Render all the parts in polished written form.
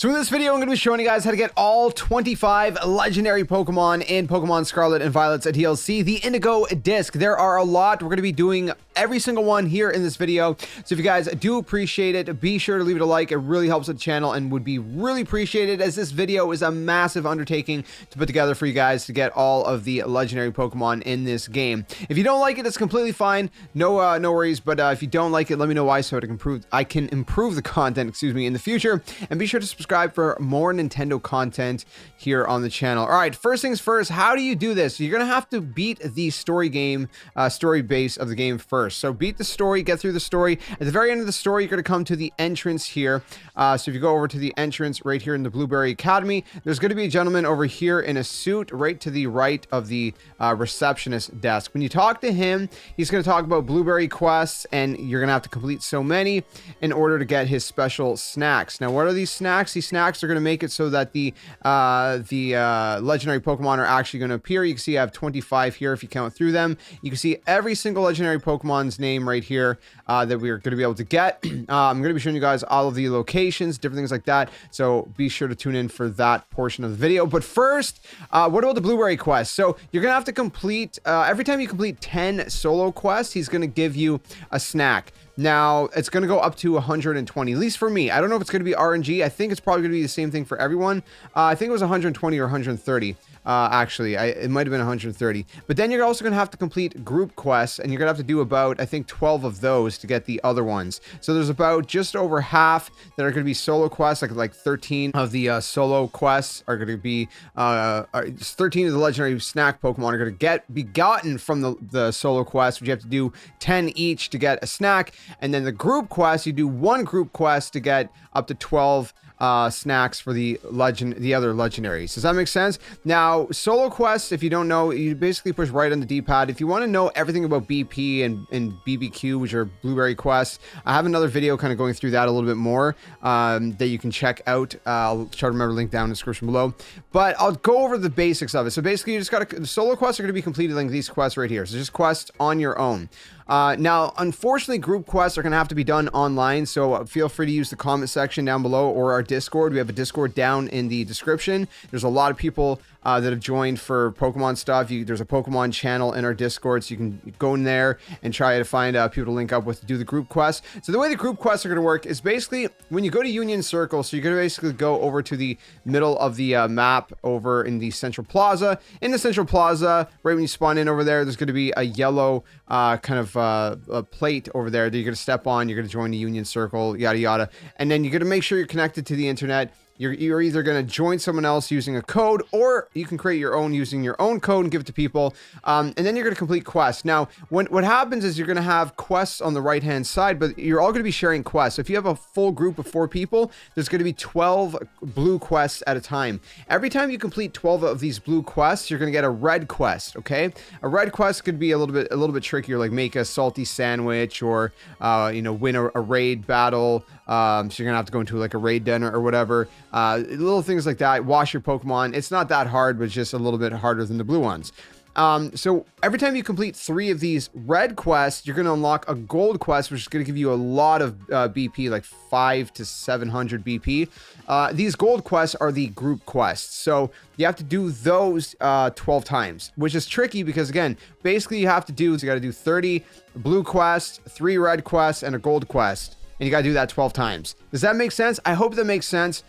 So in this video, I'm going to be showing you guys how to get all 25 legendary Pokemon in Pokemon Scarlet and Violet's DLC, the Indigo disc. There are a lot. We're going to be doing every single one here in this video. So if you guys do appreciate it, be sure to leave it a like. It really helps the channel and would be really appreciated, as this video is a massive undertaking to put together for you guys to get all of the legendary Pokemon in this game. If you don't like it, it's completely fine. No worries. But if you don't like it, let me know why, so I can improve the content, in the future. And be sure to subscribe for more Nintendo content here on the channel. All right, first things first, how do you do this? You're gonna have to beat the story base of the game first. So beat the story, get through the story. At the very end of the story, you're gonna come to the entrance here. So if you go over to the entrance right here in the Blueberry Academy, there's gonna be a gentleman over here in a suit right to the right of the receptionist desk. When you talk to him, he's gonna talk about Blueberry quests, and you're gonna have to complete so many in order to get his special snacks. Now, what are these snacks? These snacks are going to make it so that the legendary Pokemon are actually going to appear. You can see I have 25 here if you count through them. You can see every single legendary Pokemon's name right here that we're going to be able to get. I'm going to be showing you guys all of the locations, different things like that. So be sure to tune in for that portion of the video. But first, what about the Blueberry quest? So you're going to have to complete, every time you complete 10 solo quests, he's going to give you a snack. Now, it's going to go up to 120, at least for me. I don't know if it's going to be RNG. I think it's probably going to be the same thing for everyone. I think it was 120 or 130. Actually, it might have been 130. But then you're also going to have to complete group quests, and you're going to have to do about, I think, 12 of those to get the other ones. So there's about just over half that are going to be solo quests, like 13 of the solo quests are going to be, 13 of the legendary snack Pokemon are going to be gotten from the solo quest, which you have to do 10 each to get a snack. And then the group quest, you do one group quest to get up to 12 snacks for the other legendaries. Does that make sense? Now, solo quests, if you don't know, you basically push right on the D-pad. If you want to know everything about BP and BBQ, which are Blueberry quests, I have another video kind of going through that a little bit more that you can check out. I'll try to remember, link down in the description below. But I'll go over the basics of it. So basically, you just got to, solo quests are going to be completed like these quests right here. So just quests on your own. Now, unfortunately, group quests are going to have to be done online, so feel free to use the comment section down below or our Discord. We have a Discord down in the description. There's a lot of people that have joined for Pokemon stuff. There's a Pokemon channel in our Discord, so you can go in there and try to find people to link up with to do the group quests. So the way the group quests are going to work is basically when you go to Union Circle, so you're going to basically go over to the middle of the map over in the Central Plaza. In the Central Plaza, right when you spawn in over there, there's going to be a yellow kind of a plate over there that you're going to step on. You're going to join the Union Circle, yada yada, and then you're going to make sure you're connected to the internet. You're either going to join someone else using a code, or you can create your own using your own code and give it to people. And then you're going to complete quests. Now, what happens is you're going to have quests on the right-hand side, but you're all going to be sharing quests. So if you have a full group of 4 people, there's going to be 12 blue quests at a time. Every time you complete 12 of these blue quests, you're going to get a red quest, okay? A red quest could be a little bit trickier, like make a salty sandwich, or win a raid battle. So you're gonna have to go into like a raid dinner or whatever. Little things like that. Wash your Pokemon. It's not that hard, but it's just a little bit harder than the blue ones. So every time you complete 3 of these red quests, you're going to unlock a gold quest, which is going to give you a lot of BP, like 500 to 700 BP. These gold quests are the group quests. So you have to do those 12 times, which is tricky because, again, basically you have to do, so you got to do 30 blue quests, 3 red quests, and a gold quest. And you got to do that 12 times. Does that make sense? I hope that makes sense.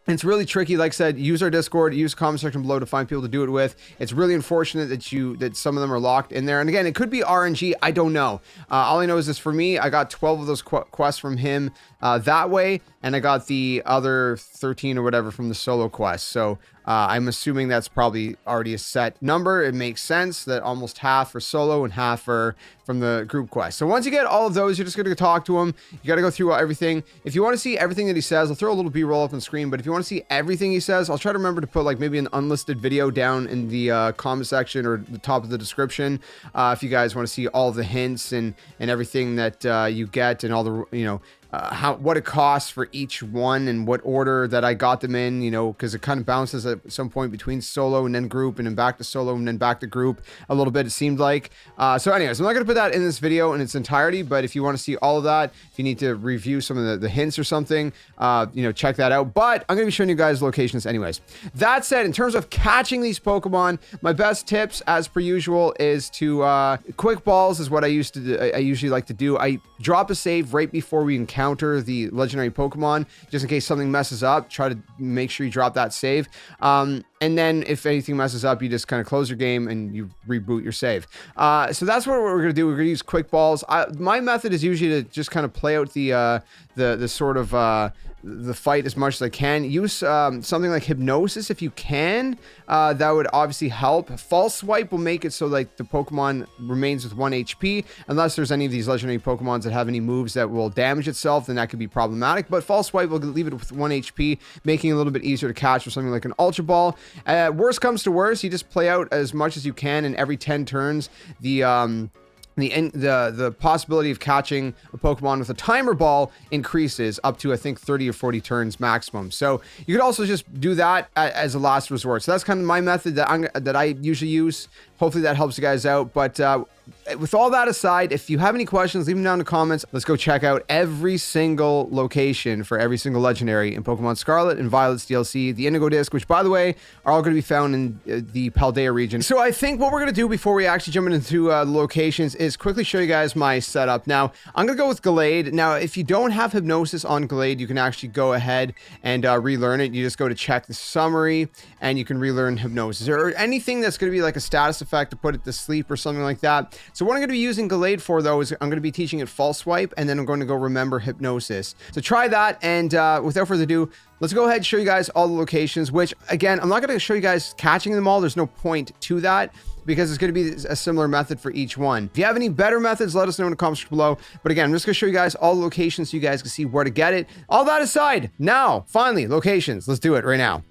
It's really tricky. Like I said, use our Discord, use the comment section below to find people to do it with. It's really unfortunate that some of them are locked in there. And again, it could be RNG. I don't know. All I know is this: for me, I got 12 of those quests from him that way, and I got the other 13 or whatever from the solo quest. So I'm assuming that's probably already a set number. It makes sense that almost half are solo and half are from the group quest. So once you get all of those, you're just going to talk to him. You got to go through everything. If you want to see everything that he says, I'll throw a little B-roll up on the screen. But if you want to see everything he says, I'll try to remember to put like maybe an unlisted video down in the comment section or the top of the description. If you guys want to see all the hints and everything that you get, and all the what it costs for each one and what order that I got them in, you know, because it kind of bounces at some point between solo and then group and then back to solo and then back to group a little bit, it seemed like. So anyways, I'm not going to put that in this video in its entirety, but if you want to see all of that, if you need to review some of the hints or something, you know, check that out. But I'm going to be showing you guys locations anyways. That said, in terms of catching these Pokemon, my best tips, as per usual, is to quick balls is what I usually like to do. I drop a save right before we encounter the legendary Pokemon, just in case something messes up. Try to make sure you drop that save. And then if anything messes up, you just kind of close your game and you reboot your save. So that's what we're going to do. We're going to use quick balls. My method is usually to just kind of play out the sort of the fight as much as I can. Use something like Hypnosis if you can. That would obviously help. False Swipe will make it so like the Pokemon remains with 1 HP. Unless there's any of these legendary Pokemons that have any moves that will damage itself, then that could be problematic. But False Swipe will leave it with 1 HP, making it a little bit easier to catch with something like an Ultra Ball. Worst comes to worst, you just play out as much as you can, and every 10 turns, the possibility of catching a Pokemon with a timer ball increases up to, I think, 30 or 40 turns maximum. So you could also just do that as a last resort. So that's kind of my method that I usually use. Hopefully that helps you guys out. But with all that aside, if you have any questions, leave them down in the comments. Let's go check out every single location for every single legendary in Pokemon Scarlet and Violet's DLC, the Indigo Disc, which, by the way, are all going to be found in the Paldea region. So I think what we're going to do before we actually jump into the locations is quickly show you guys my setup. Now, I'm going to go with Gallade. Now, if you don't have Hypnosis on Gallade, you can actually go ahead and relearn it. You just go to check the summary, and you can relearn Hypnosis, or anything that's going to be like a status effect to put it to sleep or something like that. So what I'm going to be using Gallade for, though, is I'm going to be teaching it False Swipe, and then I'm going to go remember Hypnosis. So try that, and without further ado, let's go ahead and show you guys all the locations, which, again, I'm not going to show you guys catching them all. There's no point to that, because it's going to be a similar method for each one. If you have any better methods, let us know in the comments below. But again, I'm just going to show you guys all the locations so you guys can see where to get it. All that aside, now, finally, locations. Let's do it right now.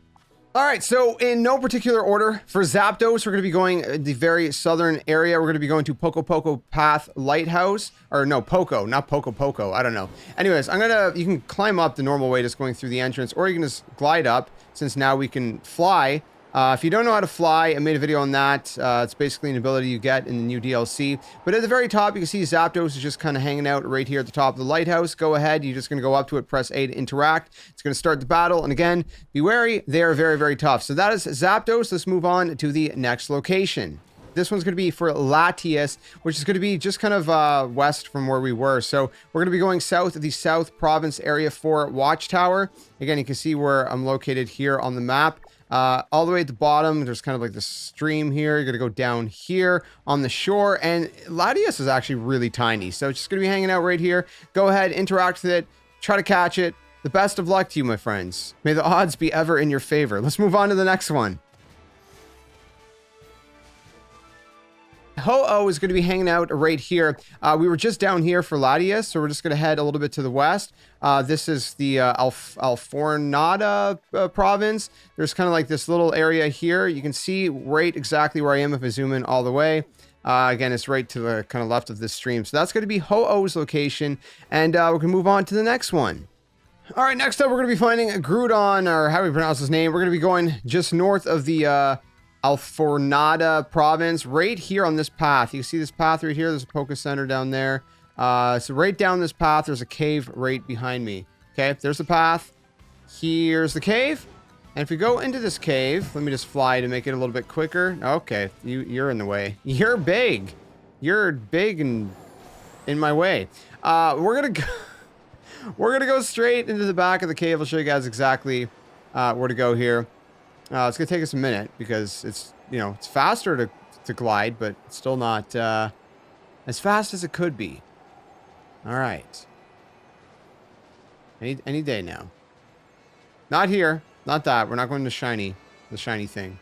All right, so in no particular order, for Zapdos, we're going to be going the very southern area. We're going to be going to Poco Path Lighthouse, or no, Poco, not Poco, I don't know. Anyways, you can climb up the normal way, just going through the entrance, or you can just glide up, since now we can fly. If you don't know how to fly, I made a video on that. It's basically an ability you get in the new DLC. But at the very top, you can see Zapdos is just kind of hanging out right here at the top of the lighthouse. Go ahead. You're just going to go up to it, press A to interact. It's going to start the battle. And again, be wary. They are very, very tough. So that is Zapdos. Let's move on to the next location. This one's going to be for Latias, which is going to be just kind of west from where we were. So we're going to be going south of the South Province area for Watchtower. Again, you can see where I'm located here on the map. All the way at the bottom, there's kind of like the stream here. You're going to go down here on the shore, and Latias is actually really tiny. So it's just going to be hanging out right here. Go ahead, interact with it, try to catch it. The best of luck to you, my friends. May the odds be ever in your favor. Let's move on to the next one. Ho-Oh is going to be hanging out right here. We were just down here for Latias, so we're just going to head a little bit to the west. This is the Alfornada province. There's kind of like this little area here. You can see right exactly where I am if I zoom in all the way. Again, it's right to the kind of left of this stream. So that's going to be Ho-Oh's location, and we're going to move on to the next one. All right, next up, we're going to be finding a Groudon, or how do we pronounce his name? We're going to be going just north of the Alfornada province, right here on this path. You can see this path right here. There's a Poké Center down there. So right down this path, there's a cave right behind me. Okay, there's the path. Here's the cave. And if we go into this cave, let me just fly to make it a little bit quicker. Okay, you're in the way. You're big. You're big and in my way. We're gonna go straight into the back of the cave. I'll show you guys exactly where to go here. It's gonna take us a minute because it's, you know, it's faster to glide, but it's still not as fast as it could be. All right. Any day now. Not here. Not that. We're not going to the shiny thing.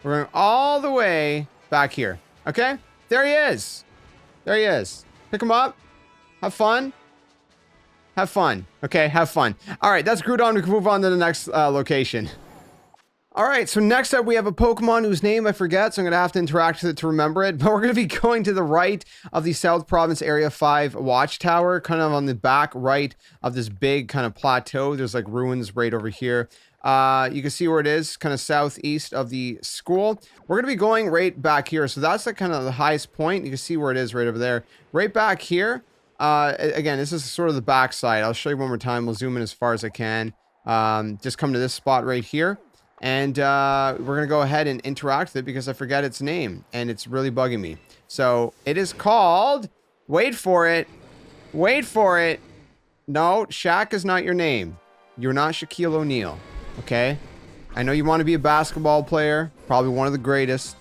We're going all the way back here. Okay? There he is. There he is. Pick him up. Have fun. Have fun. Okay, have fun. All right, that's Groudon. We can move on to the next location. All right, so next up we have a Pokemon whose name I forget, so I'm going to have to interact with it to remember it. But we're going to be going to the right of the South Province Area 5 Watchtower, kind of on the back right of this big kind of plateau. There's like ruins right over here. You can see where it is, kind of southeast of the school. We're going to be going right back here. So that's like kind of the highest point. You can see where it is right over there. Right back here. Again, this is sort of the back side. I'll show you one more time. We'll zoom in as far as I can. Just come to this spot right here. And we're going to go ahead and interact with it because I forget its name. And it's really bugging me. So it is called... Wait for it. Wait for it. No, Shaq is not your name. You're not Shaquille O'Neal. Okay? I know you want to be a basketball player. Probably one of the greatest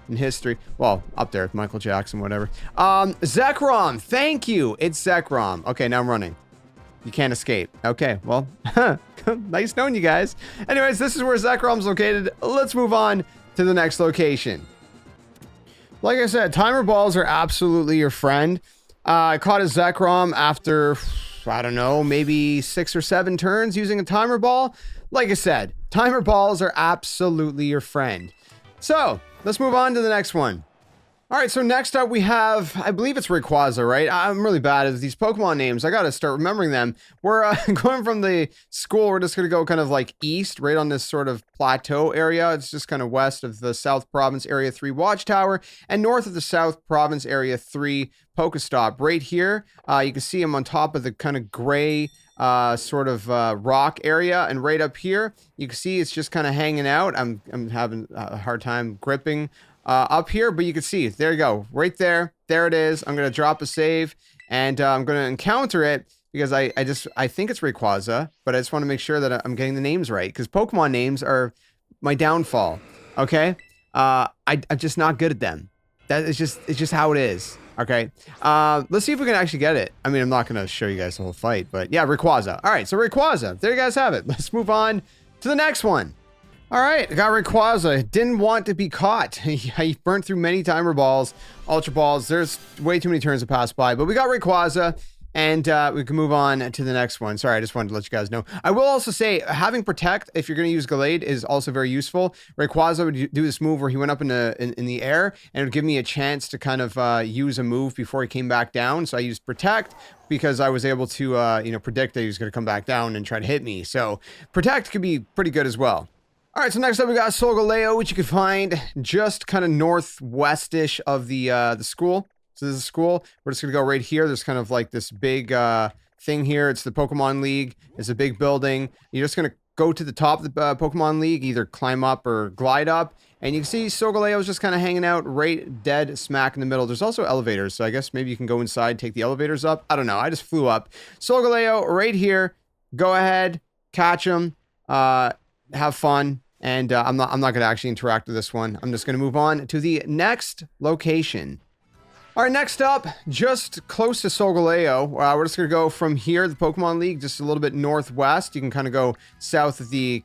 in history. Well, up there with Michael Jackson, whatever. Zekrom. Thank you. It's Zekrom. Okay, now I'm running. You can't escape. Okay, well, nice knowing you guys. Anyways, this is where Zekrom's located. Let's move on to the next location. Like I said, timer balls are absolutely your friend. I caught a Zekrom after, I don't know, maybe 6 or 7 turns using a timer ball. Like I said, timer balls are absolutely your friend. So, let's move on to the next one. All right, so next up we have, I believe it's Rayquaza, right? I'm really bad at these Pokemon names. I got to start remembering them. We're going from the school. We're just going to go kind of like east, right on this sort of plateau area. It's just kind of west of the South Province Area 3 Watchtower and north of the South Province Area 3 Pokestop. Right here, you can see him on top of the kind of gray sort of rock area. And right up here, you can see it's just kind of hanging out. I'm having a hard time gripping up here, but you can see, there you go, right there. There it is. I'm going to drop a save, and I'm going to encounter it because I think it's Rayquaza, but I just want to make sure that I'm getting the names right because Pokemon names are my downfall. Okay, I'm just not good at them. It's just how it is. Okay, let's see if we can actually get it. I mean, I'm not going to show you guys the whole fight, but yeah, Rayquaza. All right, so Rayquaza. There you guys have it. Let's move on to the next one. All right, I got Rayquaza. Didn't want to be caught. He burnt through many timer balls, ultra balls. There's way too many turns to pass by, but we got Rayquaza, and we can move on to the next one. Sorry, I just wanted to let you guys know. I will also say, having Protect, if you're going to use Gallade, is also very useful. Rayquaza would do this move where he went up in the air, and it would give me a chance to kind of use a move before he came back down. So I used Protect because I was able to, predict that he was going to come back down and try to hit me. So Protect could be pretty good as well. All right, so next up we got Solgaleo, which you can find just kind of northwestish of the school. So this is a school. We're just gonna go right here. There's kind of like this big thing here. It's the Pokemon League. It's a big building. You're just gonna go to the top of the Pokemon League, either climb up or glide up. And you can see Solgaleo is just kind of hanging out right dead smack in the middle. There's also elevators, so I guess maybe you can go inside, take the elevators up. I don't know. I just flew up. Solgaleo right here. Go ahead, catch him, have fun. And I'm not going to actually interact with this one. I'm just going to move on to the next location. All right, next up, just close to Solgaleo, we're just going to go from here, the Pokemon League, just a little bit northwest. You can kind of go south of the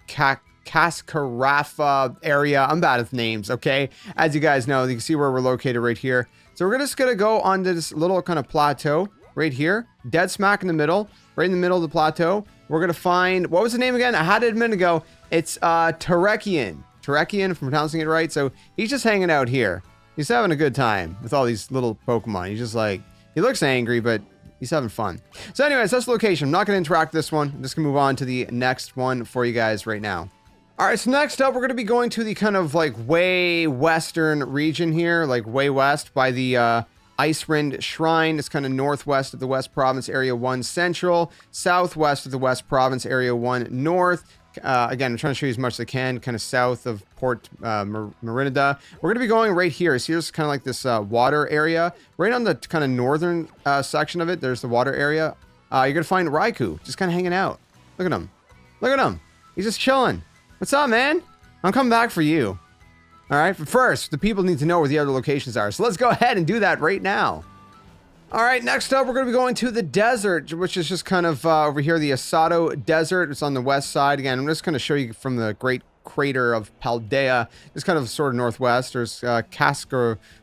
Cascarafa area. I'm bad with names, okay? As you guys know, you can see where we're located right here. So we're just going to go onto this little kind of plateau right here, dead smack in the middle, right in the middle of the plateau. We're going to find, what was the name again? I had it a minute ago. It's Terrakion. Terrakion, if I'm pronouncing it right. So he's just hanging out here. He's having a good time with all these little Pokemon. He's just like, he looks angry, but he's having fun. So anyways, that's the location. I'm not going to interact with this one. I'm just going to move on to the next one for you guys right now. All right, so next up, we're going to be going to the kind of like way western region here, like way west by the Icewind Shrine. It's kind of northwest of the West Province Area 1 Central, southwest of the West Province Area 1 North. Again, I'm trying to show you as much as I can, kind of south of Port Merinida. We're going to be going right here. So here's kind of like this water area. Right on the kind of northern section of it, there's the water area. You're going to find Raikou just kind of hanging out. Look at him. Look at him. He's just chilling. What's up, man? I'm coming back for you. All right, but first, the people need to know where the other locations are. So let's go ahead and do that right now. All right, next up, we're going to be going to the desert, which is just kind of over here, the Asado Desert. It's on the west side. Again, I'm just going to show you from the great crater of Paldea. It's kind of sort of northwest. There's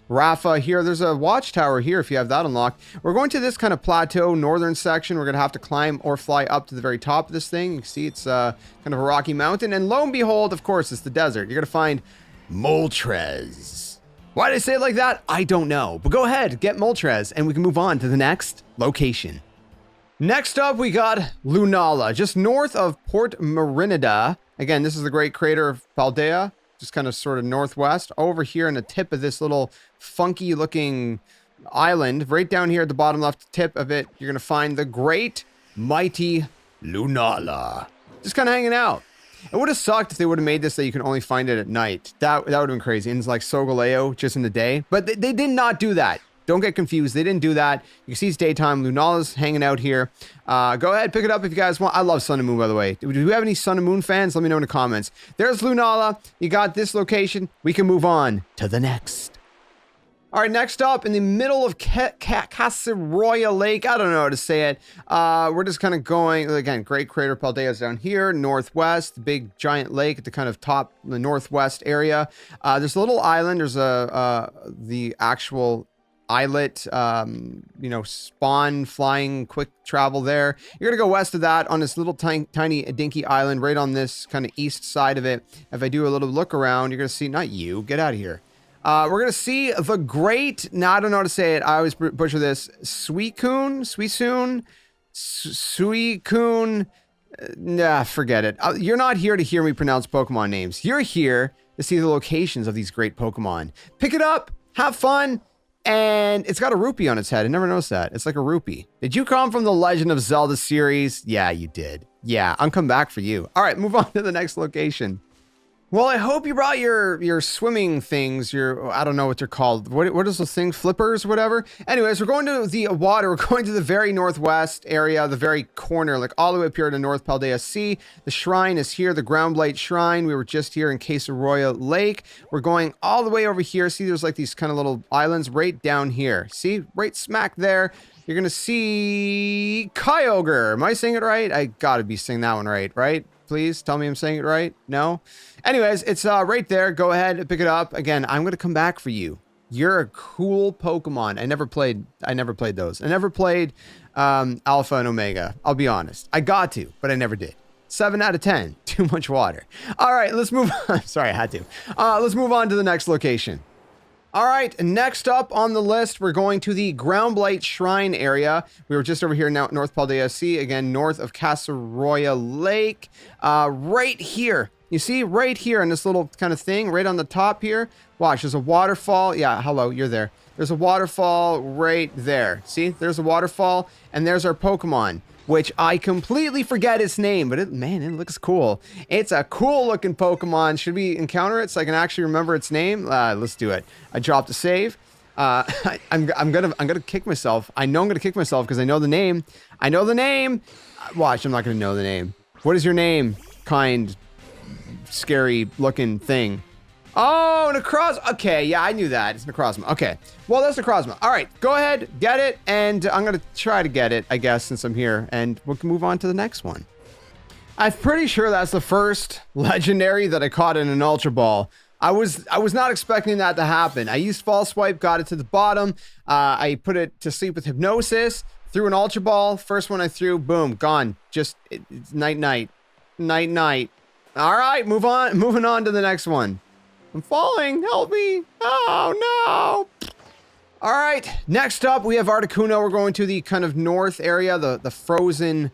Rafa here. There's a watchtower here if you have that unlocked. We're going to this kind of plateau, northern section. We're going to have to climb or fly up to the very top of this thing. You can see it's kind of a rocky mountain. And lo and behold, of course, it's the desert. You're going to find Moltres. Why did I say it like that? I don't know. But go ahead, get Moltres, and we can move on to the next location. Next up, we got Lunala, just north of Port Marinida. Again, this is the great crater of Paldea, just kind of sort of northwest. Over here in the tip of this little funky looking island, right down here at the bottom left tip of it, you're going to find the great mighty Lunala. Just kind of hanging out. It would have sucked if they would have made this that you can only find it at night. That would have been crazy. And it's like Solgaleo just in the day. But they did not do that. Don't get confused. They didn't do that. You can see it's daytime. Lunala's hanging out here. Go ahead, pick it up if you guys want. I love Sun and Moon, by the way. Do we have any Sun and Moon fans? Let me know in the comments. There's Lunala. You got this location. We can move on to the next. All right, next up, in the middle of Casseroya Lake, I don't know how to say it. We're just kind of going, again, Great Crater Paldea is down here, northwest, big giant lake at the kind of top, the northwest area. There's a little island. There's the actual islet, spawn, flying, quick travel there. You're going to go west of that on this little tiny dinky island right on this kind of east side of it. If I do a little look around, you're going to see, not you, get out of here. We're going to see the great, now I don't know how to say it. I always butcher this. Suicune. Nah, forget it. You're not here to hear me pronounce Pokemon names. You're here to see the locations of these great Pokemon. Pick it up, have fun, and it's got a rupee on its head. I never noticed that. It's like a rupee. Did you come from the Legend of Zelda series? Yeah, you did. Yeah, I'm coming back for you. All right, move on to the next location. Well, I hope you brought your swimming things, I don't know what they're called. What is those things? Flippers, whatever? Anyways, we're going to the water. We're going to the very northwest area, the very corner, like all the way up here to North Paldea Sea. The shrine is here, the Ground Blight Shrine. We were just here in Casseroya Lake. We're going all the way over here. See, there's like these kind of little islands right down here. See, right smack there. You're going to see Kyogre. Am I saying it right? I got to be saying that one right? Please tell me I'm saying it right. No? Anyways, it's right there. Go ahead and pick it up. Again, I'm going to come back for you. You're a cool Pokemon. I never played those. I never played Alpha and Omega. I'll be honest. I got to, but I never did. 7 out of 10. Too much water. All right, let's move on. Sorry, I had to. Let's move on to the next location. All right, next up on the list, we're going to the Ground Blight Shrine area. We were just over here now, North Paldea Sea, again, north of Casseroya Lake. Right here, you see, right here in this little kind of thing, right on the top here. Watch, there's a waterfall. Yeah, hello, you're there. There's a waterfall right there. See, there's a waterfall, and there's our Pokemon, which I completely forget its name, but man, it looks cool. It's a cool looking Pokemon. Should we encounter it so I can actually remember its name? Let's do it. I dropped a save. I'm gonna kick myself. I know I'm gonna kick myself because I know the name. Watch, I'm not gonna know the name. What is your name? Kind, scary looking thing. Oh, Necrozma. Okay, yeah, I knew that. It's Necrozma. Okay, well, that's Necrozma. All right, go ahead, get it, and I'm going to try to get it, I guess, since I'm here, and we can move on to the next one. I'm pretty sure that's the first legendary that I caught in an Ultra Ball. I was not expecting that to happen. I used False Swipe, got it to the bottom. I put it to sleep with Hypnosis, threw an Ultra Ball. First one I threw, boom, gone. Just, it's night-night. Night-night. All right, moving on to the next one. I'm falling. Help me. Oh, no. All right. Next up, we have Articuno. We're going to the kind of north area, the frozen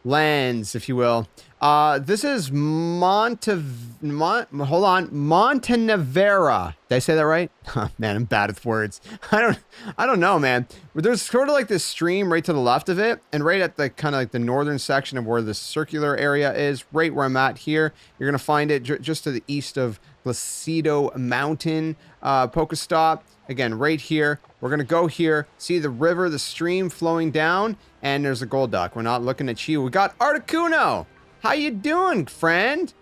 lands, if you will. This is Montenevera. Did I say that right? Man, I'm bad with words. I don't know, man. There's sort of like this stream right to the left of it, and right at the kind of like the northern section of where the circular area is, right where I'm at here, you're gonna find it just to the east of Glacido Mountain, Pokestop. Again, right here. We're gonna go here, see the river, the stream flowing down, and there's a Golduck. We're not looking at you. We got Articuno. How you doing, friend?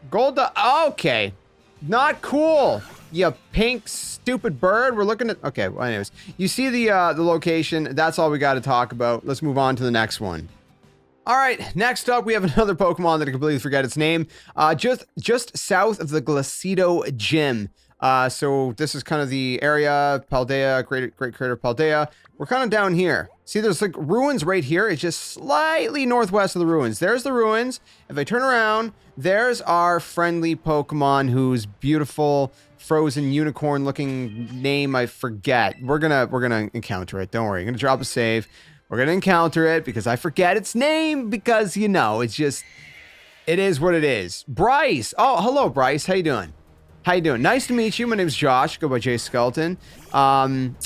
Golduck. Okay. Not cool. You pink, stupid bird. We're looking at... Okay, well, anyways. You see the location. That's all we got to talk about. Let's move on to the next one. All right, next up, we have another Pokemon that I completely forget its name. Just south of the Glacedo Gym. So this is kind of the area, Paldea, Great Crater Paldea. We're kind of down here. See, there's like ruins right here. It's just slightly northwest of the ruins. There's the ruins. If I turn around, there's our friendly Pokemon whose beautiful frozen unicorn looking name I forget. We're gonna encounter it. Don't worry. I'm gonna drop a save. We're gonna encounter it because I forget its name because, you know, it's just, it is what it is. Bryce. Oh, hello, Bryce. How you doing? How you doing? Nice to meet you. My name's Josh. Go by JSkeleton.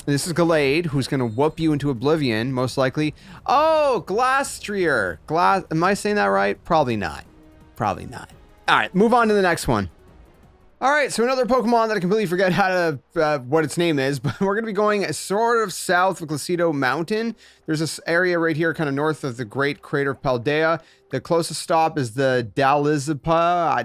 This is Gallade, who's gonna whoop you into oblivion, most likely. Oh, Glastrier. Am I saying that right? Probably not. Probably not. All right, move on to the next one. All right, so another Pokemon that I completely forget how to what its name is, but we're gonna be going sort of south of Glacedo Mountain. There's this area right here, kind of north of the Great Crater of Paldea. The closest stop is the Dalizipa, I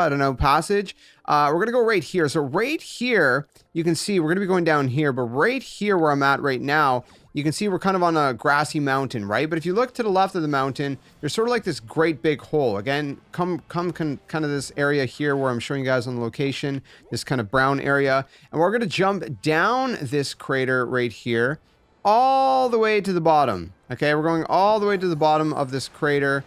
don't know, passage. We're gonna go right here. So right here, you can see we're gonna be going down here, but right here where I'm at right now, you can see we're kind of on a grassy mountain, right? But if you look to the left of the mountain, there's sort of like this great big hole. Again, come kind of this area here where I'm showing you guys on the location, this kind of brown area. And we're going to jump down this crater right here, all the way to the bottom. Okay, we're going all the way to the bottom of this crater,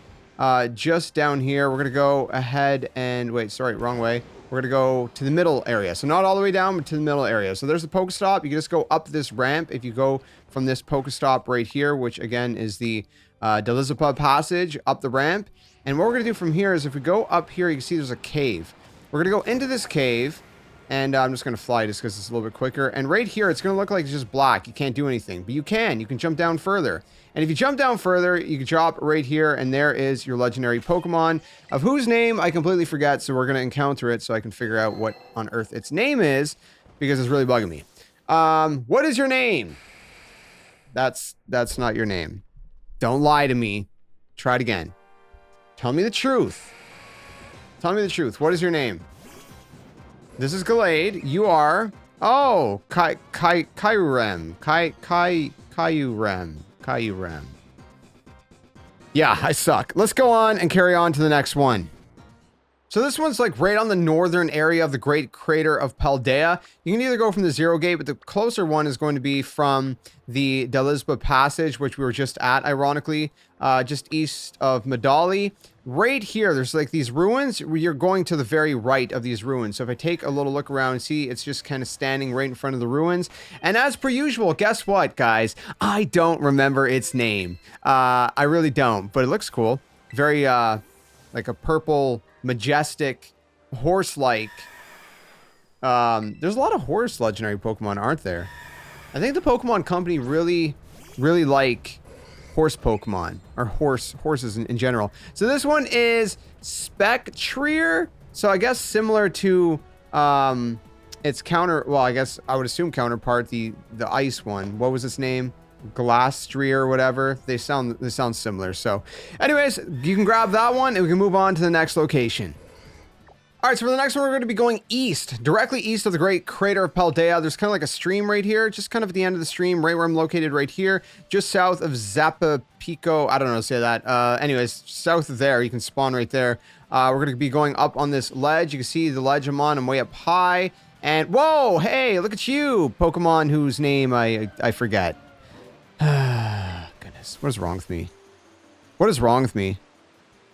just down here. We're going to go ahead and, wait, sorry, wrong way. We're going to go to the middle area. So not all the way down, but to the middle area. So there's the Pokestop. You can just go up this ramp if you go from this Pokestop right here, which again is the Dalizipa passage, up the ramp. And what we're going to do from here is if we go up here, you can see there's a cave. We're going to go into this cave. And I'm just going to fly just because it's a little bit quicker. And right here, it's going to look like it's just black. You can't do anything. But you can jump down further. And if you jump down further, you can drop right here. And there is your legendary Pokemon, of whose name I completely forget. So we're going to encounter it so I can figure out what on earth its name is, because it's really bugging me. What is your name? That's not your name. Don't lie to me. Try it again. Tell me the truth. Tell me the truth. What is your name? This is Gallade. You are... Oh, Kyurem. Kyurem. Yeah, I suck. Let's go on and carry on to the next one. So this one's like right on the northern area of the Great Crater of Paldea. You can either go from the Zero Gate, but the closer one is going to be from the Dalizipa Passage, which we were just at, ironically, just east of Medali. Right here, there's like these ruins. You're going to the very right of these ruins. So if I take a little look around and see, it's just kind of standing right in front of the ruins. And as per usual, guess what, guys? I don't remember its name. I really don't, but it looks cool. Very, like a purple, majestic, horse-like. There's a lot of horse legendary Pokemon, aren't there? I think the Pokemon Company really like horse Pokemon, or horses in general. So this one is Spectrier. So I guess similar to its well, I guess I would assume counterpart, the ice one. What was its name? Glastrier or whatever. They sound similar. So anyways, you can grab that one and we can move on to the next location. All right, so for the next one, we're going to be going east, directly east of the Great Crater of Paldea. There's kind of like a stream right here, just kind of at the end of the stream, right where I'm located right here, just south of Zapapico. I don't know how to say that. Anyways, south of there, you can spawn right there. We're going to be going up on this ledge. You can see the ledge I'm on. I'm way up high. And whoa, hey, look at you, Pokemon whose name I forget. Goodness, what is wrong with me? What is wrong with me?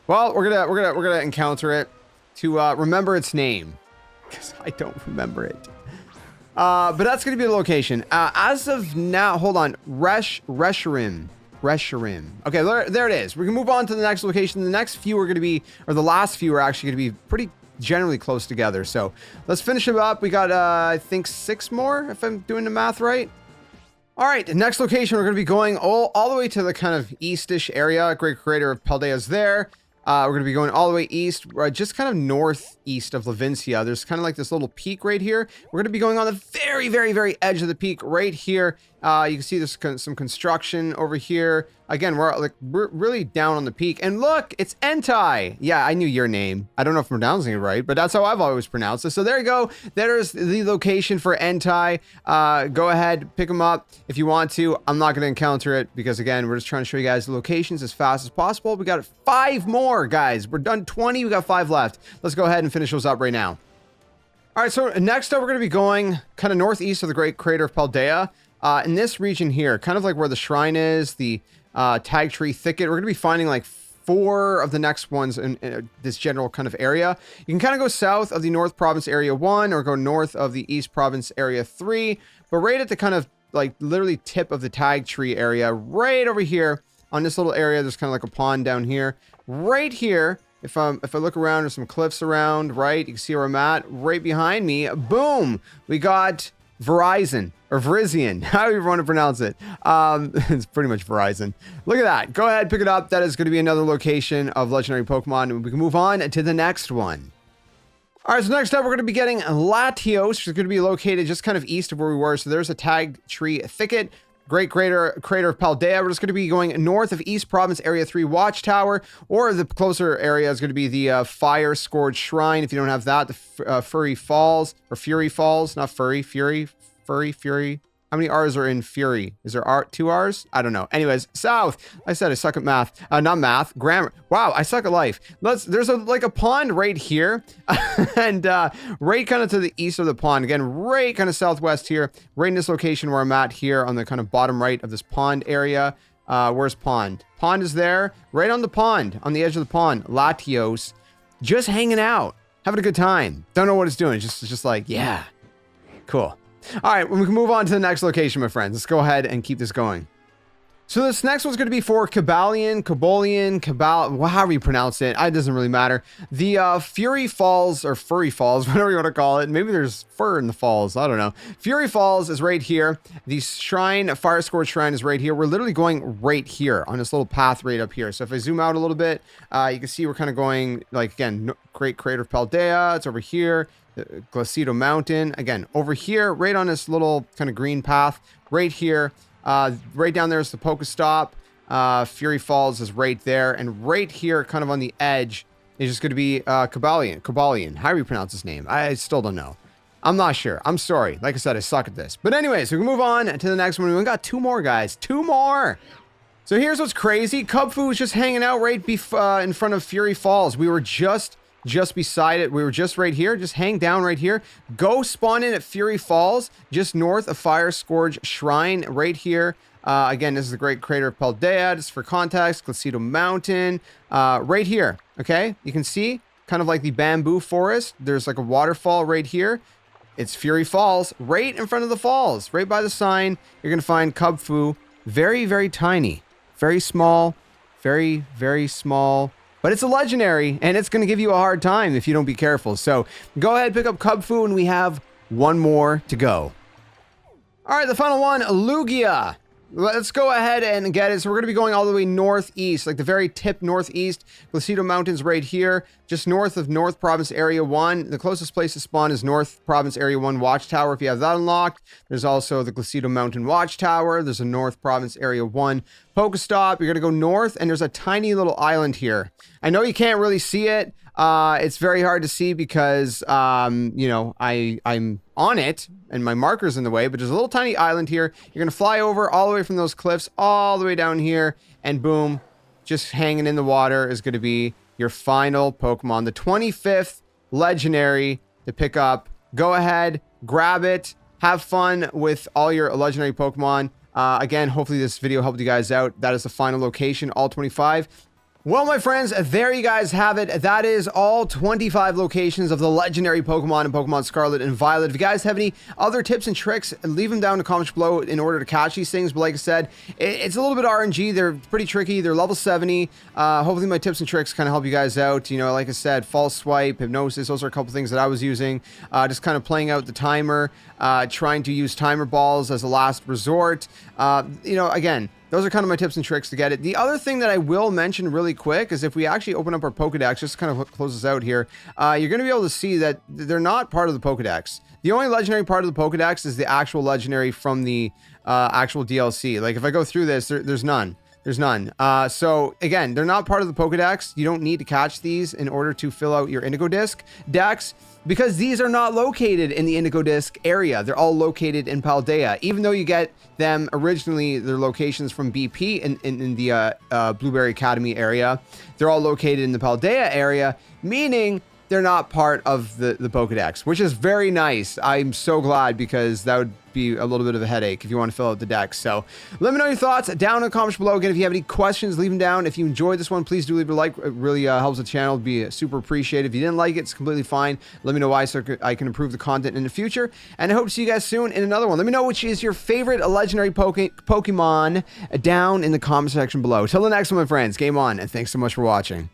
Well, we're gonna encounter it to remember its name, because I don't remember it. But that's gonna be the location. As of now, hold on, Reshiram. Okay, there it is. We can move on to the next location. The next few are gonna be, or the last few are actually gonna be pretty generally close together. So let's finish them up. We got I think 6 more, if I'm doing the math right. All right, next location, we're going to be going all the way to the kind of eastish area. Great Crater of Paldea is there. We're going to be going all the way east, just kind of northeast of Levincia. There's kind of like this little peak right here. We're going to be going on the very, very, very edge of the peak right here You can see there's some construction over here. Again, we're really down on the peak. And look, it's Entei. Yeah, I knew your name. I don't know if I'm pronouncing it right, but that's how I've always pronounced it. So there you go. There's the location for Entei. Go ahead, pick them up if you want to. I'm not going to encounter it because, again, we're just trying to show you guys the locations as fast as possible. We got 5 more, guys. We're done 20. We got 5 left. Let's go ahead and finish those up right now. All right, so next up, we're going to be going kind of northeast of the Great Crater of Paldea. In this region here, kind of like where the shrine is, the tag tree thicket, we're going to be finding like 4 of the next ones in this general kind of area. You can kind of go south of the North Province Area 1 or go north of the East Province Area 3. But right at the kind of like literally tip of the tag tree area, right over here on this little area, there's kind of like a pond down here. Right here, if I look around, there's some cliffs around, right? You can see where I'm at. Right behind me, boom, we got Virizion or Virizion, however you want to pronounce it. It's pretty much Verizon. Look at that. Go ahead, pick it up. That is going to be another location of legendary Pokemon, and we can move on to the next one. All right, so next up, we're going to be getting Latios, which is going to be located just kind of east of where we were. So there's a tag tree thicket. Great Crater of Paldea. We're just going to be going north of East Province Area 3 Watchtower, or the closer area is going to be the Fire Scourge Shrine. If you don't have that, the Fury Falls, or Fury Falls, not Furry, Fury. How many R's are in Fury? Is there 2 R's? I don't know. Anyways, south. I said I suck at math. Not math, grammar. Wow, I suck at life. There's like a pond right here, and right kind of to the east of the pond. Again, right kind of southwest here, right in this location where I'm at here on the kind of bottom right of this pond area. Where's pond? Pond is there, right on the pond, on the edge of the pond. Latios, just hanging out, having a good time. Don't know what it's doing. It's just like, yeah, cool. All right, we can move on to the next location, my friends. Let's go ahead and keep this going. So this next one's going to be for Cobalion, however you pronounce it. It doesn't really matter. The Fury Falls, or Furry Falls, whatever you want to call it. Maybe there's fur in the falls. I don't know. Fury Falls is right here. The shrine, Fire Scourge Shrine, is right here. We're literally going right here on this little path right up here. So if I zoom out a little bit, you can see we're kind of going, like, again, Great Crater of Paldea. It's over here. Glastrier Mountain, again, over here, right on this little kind of green path, right here. Right down there is the Pokestop. Fury Falls is right there. And right here, kind of on the edge, is just going to be Cobalion. How do you pronounce his name? I still don't know. I'm not sure. I'm sorry. Like I said, I suck at this. But anyways, we can move on to the next one. We got 2 more, guys. 2 more. So here's what's crazy. Kubfu is just hanging out right in front of Fury Falls. We were just beside it. We were just right here. Just hang down right here. Go spawn in at Fury Falls, just north of Fire Scourge Shrine, right here. Again, this is the Great Crater of Paldea. Just for context, Glastrier Mountain, right here. Okay, you can see kind of like the bamboo forest. There's like a waterfall right here. It's Fury Falls, right in front of the falls, right by the sign. You're gonna find Kubfu, very, very tiny, very small, very, very small. But it's a legendary, and it's going to give you a hard time if you don't be careful. So go ahead, pick up Kubfu, and we have 1 more to go. All right, the final one, Lugia. Let's go ahead and get it. So we're going to be going all the way northeast, like the very tip northeast. Glastrier Mountain's right here, just north of North Province Area 1. The closest place to spawn is North Province Area 1 Watchtower, if you have that unlocked. There's also the Glastrier Mountain Watchtower. There's a North Province Area 1 Pokestop. You're going to go north, and there's a tiny little island here. I know you can't really see it. It's very hard to see because, you know, I'm on it and my marker's in the way, but there's a little tiny island here. You're going to fly over all the way from those cliffs all the way down here, and boom, just hanging in the water is going to be your final Pokemon, the 25th legendary to pick up. Go ahead, grab it, have fun with all your legendary Pokemon. Again, hopefully this video helped you guys out. That is the final location, all 25. Well, my friends, there you guys have it. That is all 25 locations of the legendary Pokemon in Pokemon Scarlet and Violet. If you guys have any other tips and tricks, leave them down in the comments below in order to catch these things. But like I said, it's a little bit RNG. They're pretty tricky. They're level 70. Hopefully my tips and tricks kind of help you guys out. You know, like I said, false swipe, hypnosis, those are a couple things that I was using. Just kind of playing out the timer, trying to use timer balls as a last resort. You know, again, those are kind of my tips and tricks to get it. The other thing that I will mention really quick is if we actually open up our Pokedex, just to kind of close this out here, you're going to be able to see that they're not part of the Pokedex. The only legendary part of the Pokedex is the actual legendary from the actual DLC. Like if I go through this, there's none. There's none. So again, they're not part of the Pokedex. You don't need to catch these in order to fill out your Indigo Disc decks, because these are not located in the Indigo Disc area. They're all located in Paldea. Even though you get them originally, their locations from BP in the Blueberry Academy area, they're all located in the Paldea area, meaning they're not part of the Pokedex, which is very nice. I'm so glad, because that would be a little bit of a headache if you want to fill out the deck. So let me know your thoughts down in the comments below. Again, if you have any questions, leave them down. If you enjoyed this one, please do leave a like. It really helps the channel. It'd be super appreciated. If you didn't like it, it's completely fine. Let me know why, so I can improve the content in the future. And I hope to see you guys soon in another one. Let me know which is your favorite legendary Pokemon down in the comment section below. Till the next one, my friends, game on, and thanks so much for watching.